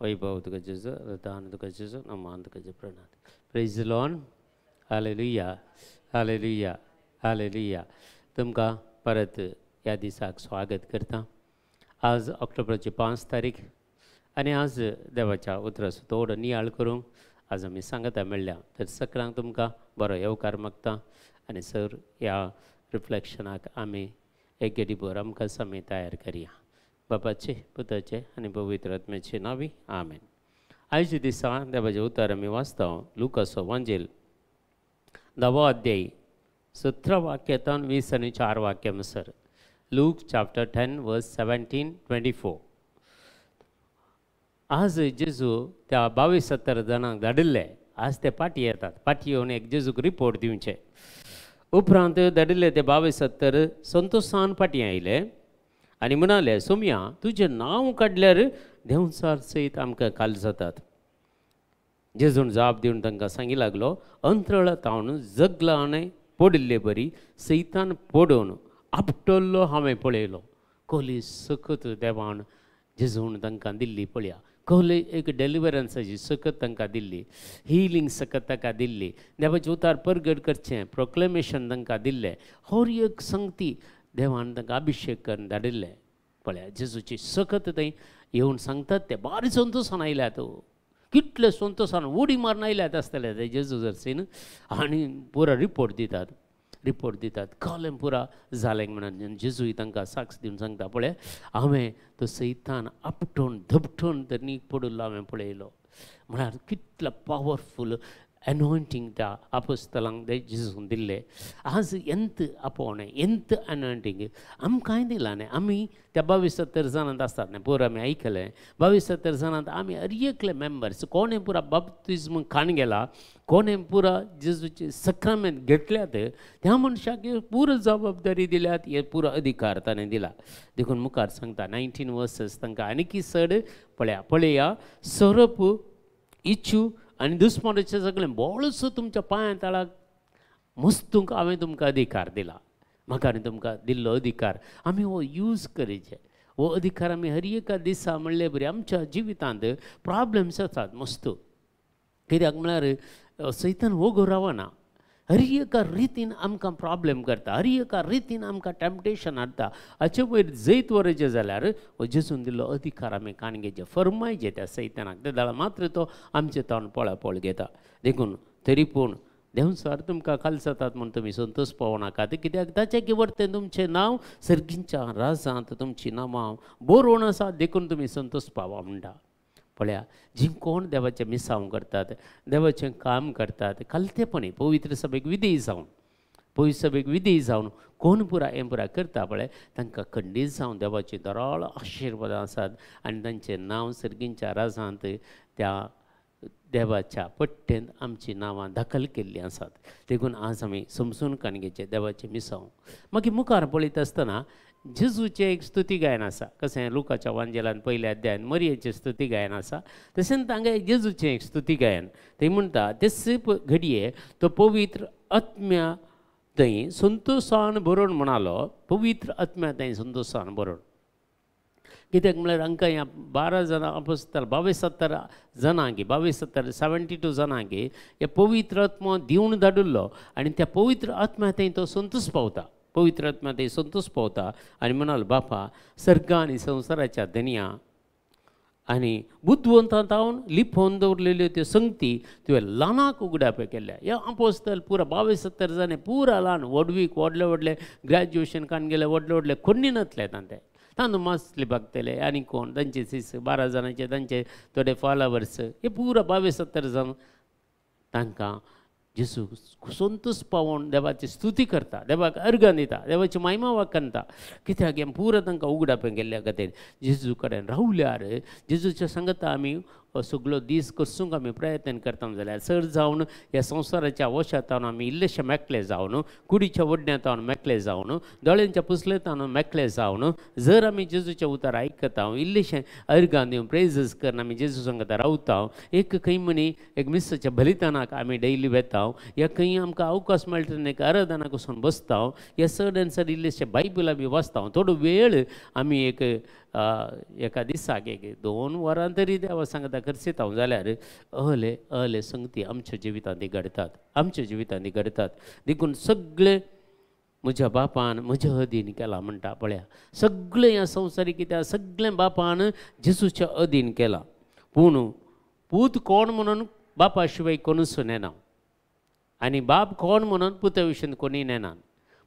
वैभव दान नमान प्रणाम. Praise the Lord. Hallelujah hallelujah hallelujah. तुमका परत या दिसाक स्वागत करता. आज ऑक्टोबरची 5 तारीख आणि आज देवाच्या उतराचो तोड नियाळ करूंक आज आमी सांगता मेळ्ळ्या. तर सकाळांक तुमकां बरो येवकार मागता आनी सर ह्या रिफ्लेक्शनाक आमी एक गेडीभर आमकां समय तयार करया. बापाचे पुताचे आनी पवित्र आत्म्याचे नावी आमेन. आयच्या दिसा देवाचे उतार आमी वाचता लुकाचो वांजेल 10 अध्याय 17 वाक्यातून 20 आनी 4 वाक्या म्हणसर. लूक चॅप्टर 10 वर्स 17-24. आज जेजू त्या 22-27 जाणांक धाडिल्ले. आज ते पाटी येतात. पाटी येवन एक जेजूक रिपोर्ट दिवचे. उपरांत धाडिल्ले ते 22-27 संतोशान पाटी आयले आनी म्हणाले, सोम्या तुजें नांव काडल्यार देंवचार सयत आमकां काल जातात. जेजून जाप दिवन तांकां सांगी लागलो, अंतराळा तावन जगला आनी पडिल्ले बरी सैतान पडोवन आपटल्लो हांवें पळयलो. कोली सकत देवान जेजून तांकां दिल्ली. पळया कोली एक डेलिवरन्साची सकत तांकां दिल्ली. हिलींग सकत ताका दिल्ली. देवाचें उतार परगट करचें प्रोक्लेमेशन तांकां दिल्लें. हर एक संगती देवान तांकां अभिषेक करून धाडिल्ले. पळया जेजूची सकत थंय येवन सांगतात. ते बारी संतोशान आयल्यात. कितले संतोशान उडी मारून आयल्यात आसतले ते जेजू जर्सीन. आनी पुरा रिपोर्ट दितात कालें पुरा जालें म्हणून. जेजूय तांकां साक्ष दिवन सांगता, पळय हांवें तो सैतान आपटोवन धपटोवन तरी पडुल्लो हांवें पळयलो. म्हळ्यार कितलो पावरफूल अनॉयंटींग त्या अपोस्तलांक जेजून दिल्लें. आज एंत आपोवणें एंत अनॉयंटींग आमकांय दिलां न्ही. आमी त्या 22-27 जाणांत आसतात न्ही. पयर आमी आयकलें 22-27 जाणांत आमी हर एकले मेंबर्स. कोणें पुरा बाप्तिस्म खाण गेला, कोणें पुरा जेजूचे सक्रामेंत घेतल्यात, त्या मनशाक पुरो जबाबदारी दिल्यात. हे पुरो अधिकार ताणें दिला. देखून मुखार सांगता 19 वर्सेस तांकां आनीक चड पळया सरप इच्छू आनी दुस्मानाचें सगळें बोळसो तुमच्या पांया तळाक मस्तूंक हांवें तुमकां अधिकार दिला. म्हाका आनी तुमकां दिल्लो अधिकार आमी हो यूज करचे. हो अधिकार आमी हर एका दिसा म्हणले बरी आमच्या जिवितांत प्रॉब्लेम्स आसात मस्त. कित्याक म्हळ्यार सैतान वगो रावना. हर एका रितीन आमकां प्रॉब्लेम करता. हर एका रितीन आमकां टॅम्पटेशन हाडटा. हाचे वयर जैत वरचें जाल्यार हो जेजून दिल्लो अधिकार आमी काणगेचे फरमायचे त्या सैतानाक. ते जाल्यार मात्र तो आमचें तोंड पळापळ घेता. देखून तरी पूण देंवचार तुमकां काल जातात म्हूण तुमी संतोश पावनाकात. कित्याक ताचें किंवां तुमचें नांव सर्गींच्या राजांत तुमचीं नांवां बरोवन आसा. देखून तुमी संतोश पावा म्हणटा. पळया जी कोण देवाचें मिसांव करतात, देवाचें काम करतात कालतेपणी पवित्र सभेक विधेय जावन कोण पुरा हें पुरा करता पळय तांकां खंडीत जावन देवाची दराळ आशिर्वादां आसात. आनी तांचें नांव सर्गींच्या राजांत त्या देवाच्या पट्टेंत आमचीं नांवां दाखल केल्लीं आसात. देखून आज आमी समजून काणगेचें देवाचें मिसांव. मागीर मुखार पळयत आसतना जेजूचें एक स्तुती गायन आसा. कशें लुकाच्या वांजेलान पयल्या अध्यायान मरियेचें स्तुती गायन आसा, तशेंच तांकां जेजूचें एक स्तुती गायन. थंय म्हणटा तेच घडये तो पवित्र आत्म्या थंय संतोशान भरून म्हणालो. पवित्र आत्म्या थंय संतोशान भरून. कित्याक म्हळ्यार हांकां ह्या 12 जाणां अपोस्तल 22-27 जाणांक 72 जाणांक हे पवित्र आत्मो दिवन धाडिल्लो. आनी त्या पवित्र आत्म्या थंय तो संतोश पावता. पवित्र आत्म्या थंय संतोश पावता आनी म्हणालो, बापा सर्गा आनी संवसाराच्या धन्या आनी बुद्धवंतां तावन लिपोवन दवरलेल्यो त्यो संगती तुवें ल्हानाक उगड्यापय केल्ल्या. हे अपोस्तल पुरा 22-27 जाणे पुरा ल्हान व्हडवीक व्हडले ग्रॅज्युएशन कान गेले व्हडले खंडीनातले तांते. तांदूळ मासले बगतले आनी कोण तांचे 12 जाणांचे तांचे थोडे फॉलोवर्स हे पुरा 22-27 जाण तांकां जेजू संतोष पावून देवाची स्तुती करता, देवाक अर्घ दिता, देवाची महिमा वाकनता, कित्याक हें पुरो तांकां उगडापें गेल्ल्या खातीर जेजू कडेन रावल्यार जेजूच्या सांगता आमी सगळो दीस करसूंक आमी प्रयत्न करता जाल्यार चड जावन ह्या संवसाराच्या वशांतावन आमी इल्लेशे मेकळे जावन, कुडीच्या वडण्यांतावन मेकळे जावन, दोळ्यांच्या पुसलेतावन मेकळे जावन, जर आमी जेजूचे उतार आयकता, इल्लेशें अर्गां दिवन प्रेजस करून आमी जेजू सांगता रावता, एक खंय म्हणी एक मिसाच्या बलिदानाक आमी डेली वेता, या खंय आमकां अवकाश मेळटा तेन्ना एक आराधनाक वचून बसता, या चड आनी चड इल्लेशे बायबल आमी वाचता, थोडो वेळ आमी एक एका दिसाक एक 2 वरां तरी देवा सांगता करता जाल्यार अहले संगती आमच्या जिवितांत घडतात, आमच्या जिवितांत घडतात. देखून सगळे म्हज्या बापान म्हज्या अधीन केला म्हणटा पळया, सगळें ह्या संवसारीक कित्याक सगळें बापान जेजूच्या अधीन केलां. पूण पूत कोण म्हणून बापा शिवाय कोणूच नेना आनी बाप कोण म्हणून पुता विशयी कोणी नेना.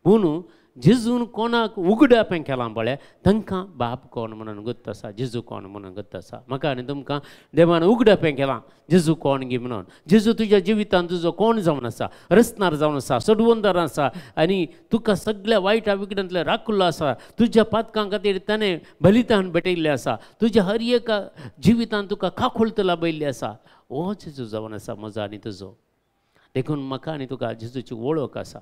पूण जेजून कोणाक उगडापें केलां पळय तांकां बाप कोण म्हणून गत आसा, जेजू कोण म्हणून गत आसा. म्हाका आनी तुमकां देवान उगडापें केलां जेजू कोण गी म्हणून. जेजू तुज्या जिवितांत तुजो कोण जावन आसा, रचणार जावन आसा, सडवंदार आसा आनी तुका सगळ्या वायटा विकटांतले राखलो आसा. तुज्या पातकां खातीर ताणें बलिदान भेटयिल्लें आसा. तुज्या हर एका जिवितांत तुका काकुळत लाभयल्ली आसा. हो जेजू जावन आसा म्हजो आनी तुजो. देखून म्हाका आनी तुका जेजूची वळख आसा.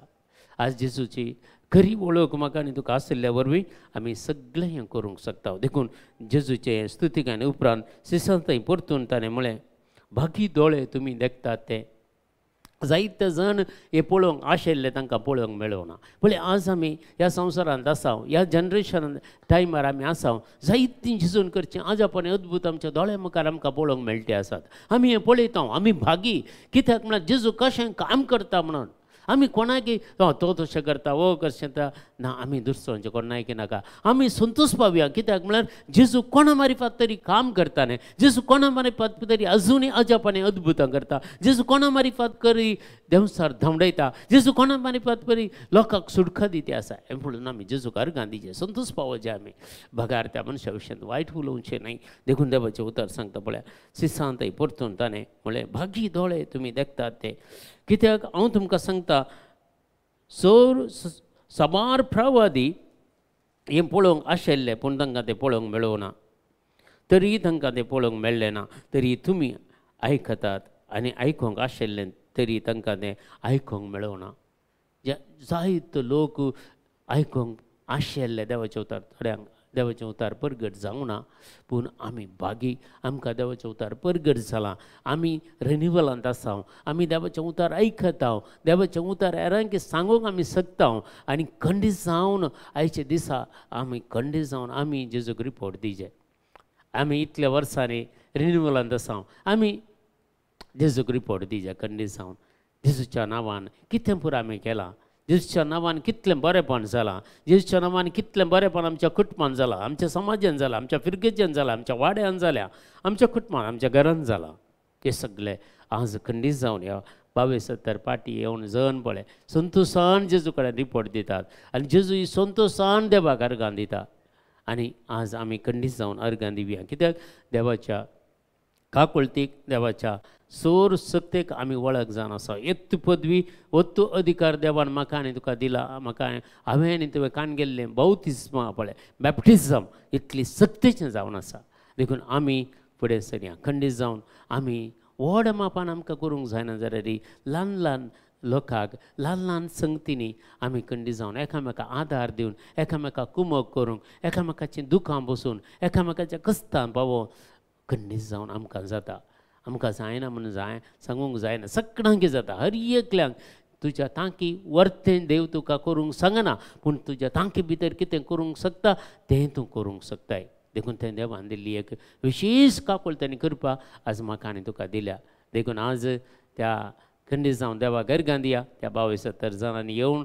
आज जेजूची खरी वळख म्हाका आनी तुका आशिल्ल्या वरवीं आमी सगळें हें करूंक शकता. देखून जेजूचे स्तुतिकान उपरांत सिसांतय परतून ताणें म्हळें, भागी दोळे तुमी देखतात ते. जायते जण हे पळोवंक आशिल्ले तांकां पळोवंक मेळोना. पळय आज आमी ह्या संवसारांत आसा, ह्या जनरेशन टायमार आमी आसा, जायतीं झिजून करचीं आजापानी अद्भुत आमच्या दोळ्या मुखार आमकां पळोवंक मेळटे आसात. आमी हें पळयता, आमी भागी. कित्याक म्हळ्यार जेजू कशें काम करता म्हणून. आमी कोणाक तो तशें करता, वो कशें करता ना, आमी दुसऱ्यांचें कोण नायकी नाका. आमी संतोश पावया. कित्याक म्हळ्यार जेजू कोणा मारिफात तरी काम करता न्ही. जेजू कोणा मारिफात तरी अजुनूय अजापानी अद्भुतां करता. जेजू कोणा मारिफात करी देंवसार धांवडयता. जेजू कोणा मारिफात तरी लोकांक सुडखा दिते आसा. हें म्हणून आमी जेजूक अर्घां दिवचें, संतोश पावोवचें. आमी भगार त्या मनशा विशयी वायट उलोवचें न्हय. देखून देवाचें उतर सांगता पळय, सिसांतय परतून ताणें म्हळें, भागी दोळे तुमी देखतात ते. कित्याक हांव तुमकां सांगता, साबार प्रवादी हें पळोवंक आशिल्लें पूण तांकां तें पळोवंक मेळोना. तरी तांकां तें पळोवंक मेळ्ळें ना. तरी तुमी आयकतात आनी आयकूंक आशिल्लें तरी तांकां तें आयकूंक मेळोना. जायत लोक आयकूंक आशिल्ले देवाचें उतर थोड्यांक देवाचें उतार परगट जावना. पूण आमी भागी, आमकां देवाचें उतार परगट जालां. आमी रिन्युवलांत आसा, आमी देवाचें उतार आयकता, देवाचें उतार हेरांक सांगूंक आमी शकता. आनी खंडीत जावन आयचे दिसा आमी खंडीत जावन आमी जेजूक रिपोर्ट दिवचें. आमी इतल्या वर्सांनी रिन्युवलांत आसा, आमी जेजूक रिपोर्ट दिवचें खंडीत जावन. जेजूच्या नांवान कितें पुरो आमी केलां, जेजूच्या नांवान कितलें बरेंपण जालां, जेजूच्या नांवान कितलें बरेंपण आमच्या कुटुंबान जालां, आमच्या समाजान जालां, आमच्या फिरगेच्यान जालां, आमच्या वाड्यान जाल्या, आमच्या कुटुंबान, आमच्या घरान जालां. तें सगळें आज खंडीत जावन ह्या 22-70 पाटी येवन जण पळय संतोशान जेजू कडेन रिपोर्ट दितात. आनी जेजू ही संतोशान देवाक अर्घां दिता. आनी आज आमी खंडीत जावन अर्घां दिवया. कित्याक देवाच्या काकुळतीक, देवाच्या सोर सत्तेक आमी वळख जावन आसा. एत्त पदवी, ओत्तू अधिकार देवान म्हाका आनी तुका दिला. म्हाका हांवें आनी तुवें कान गेल्लें बौतिस्मा पळय, बॅप्टिजम इतली सक्तीचें जावन आसा. देखून आमी फुडें सरया, खंडीत जावन आमी व्हड मापान आमकां करूंक जायना जाल्यार ल्हान ल्हान लोकांक, ल्हान ल्हान संगतींनी आमी खंडीत जावन एकामेकाक आदार दिवन, एकामेकाक कुमक करूंक, एकामेकाचीं दुखां बसून, एकामेकाच्या कश्टां पावोवन खंडीत जावन आमकां जाता. आमकां जायना म्हणून सांगूंक जायना, सगळ्यांक जाता. हर एकल्यांक तुज्या तांकी वर्तें देव तुका करूंक सांगना, पूण तुज्या तांकी भितर कितें करूंक शकता तें तूं करूंक शकताय. देखून तें देवान दिल्ली एक विशेश काकुळटांनी करपा आज म्हाका आनी तुका दिल्या. देखून आज त्या खंडीत जावन देवाक अर्घां दिया. त्या 22-70 जाणांनी येवन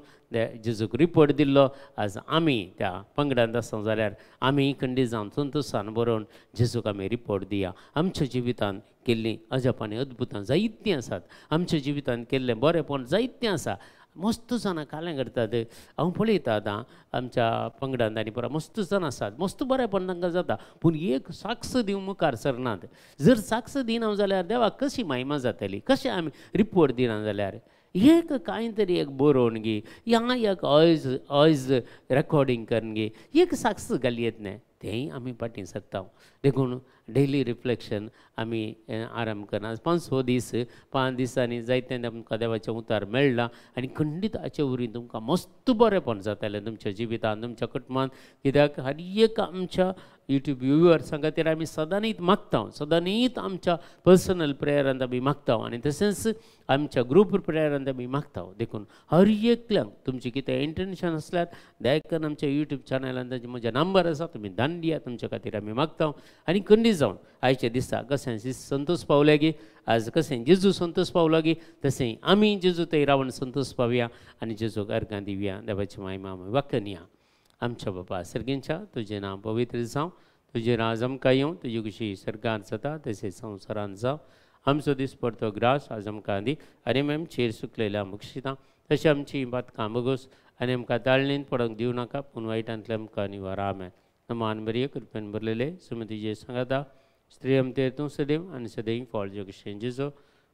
जेजूक रिपोर्ट दिल्लो. आज आमी त्या पंगडांत आसा जाल्यार आमी खंडीत जावन संतोशान बरोवन जेजूक आमी रिपोर्ट दिया. आमच्या जिवितांत केल्लीं अजापानी अद्भुतां जायतीं आसात. आमच्या जिवितांत केल्लें बरेंपण जायतें आसा. मस्त जाणां कालें करतात. हांव पळयता आतां आमच्या पंगडांत आनी परा मस्त जाण आसात, मस्त बरेंपण तांकां जाता. पूण एक साक्ष दिवंक मुखार सरनात. जर साक्ष दिना जाल्यार देवाक कशी महिमा जातली, कशें आमी रिपोर्ट दिना जाल्यार एक कांय तरी एक बरोवन गे या एक ऑयज रेकॉर्डिंग करून गे एक सक्सेस घाली येत नाही तेही आम्ही पाठी सरता देखून डेली रिफ्लेक्शन आम्ही आराम करना 5 दीस 5 दिसांनी जायते आमकां देवाचें उतार मेळ्ळां आनी खंडीत हाचे वरीं तुमकां मस्त बरेंपण जातालें तुमच्या जिवितांत तुमच्या कुटुंबांत कित्याक हर एक आमच्या यूट्यूब व्ह्युअर्सां खातीर आमी सदांच मागता सदांच आमच्या पर्सनल प्रेयरांत आमी मागता आनी तशेंच आमच्या ग्रूप प्रेयरांत आमी मागता देखून हर एकल्यांक तुमचें कितें इंटेंशन आसल्यार दयाकरून आमच्या यूट्यूब चॅनलांत ताजे म्हजे नंबर आसा तुमी दान दिया तुमच्या खातीर आमी मागता आनी खंडीत जावन आयच्या दिसा कशें संतोष पावले गी आज कशें जेजू संतोष पावलो गी तशें आमी जेजू थंय रावन संतोष पावया आनी जेजूक अर्गां दिवया देवाची महिमा आमी वाक्कन या आमच्या बापा सर्गेंच्या तुजें नांव पवित्र जावं तुजें राज आमकां येवं तुजी कशी सर्गांत जाता तशेंच संवसारांत जावं आमचो दीस पडतो ग्रास आज आमकां दी आनी आमी चेर सुकलेल्या मुक्षितां तशें आमची बातकां बगोस आनी आमकां ताळणेन पडोंक दिवं नाका पूण वायटांतल्यान आमकां निवारा आमेन नमान बरी कृपेन भरलेले सुमतीजे सांगाता स्त्री आमते तूं सदैव आनी सदैव फॉल जगशें जेजो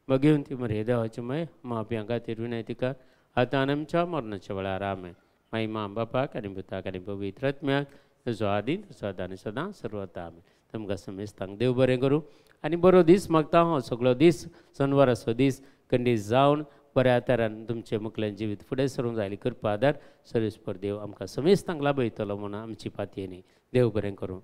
बघेवन ती मरे देवाचे मय माप्यां खातीर विनंती कर आतां आनी आमच्या मरणाच्या वेळार आमेन माई मा बापाक आनी पुताक आनी पवित्र आत्म्याक तसो आदी तसो आतां आनी सदां सर्वता आमेन तुमकां समेस्तांक देव बरें करूं आनी बरो दीस मागता हो सगळो दीस शनवाराचो दीस खंडीत जावन बऱ्या तरान तुमचें मुखलें जिवीत फुडें सरूंक जाय कृपा आदार सर्वेस्पर देव आमकां समेस्तांक लाभयतलो म्हणून आमची पातयेनी देव बरें करूं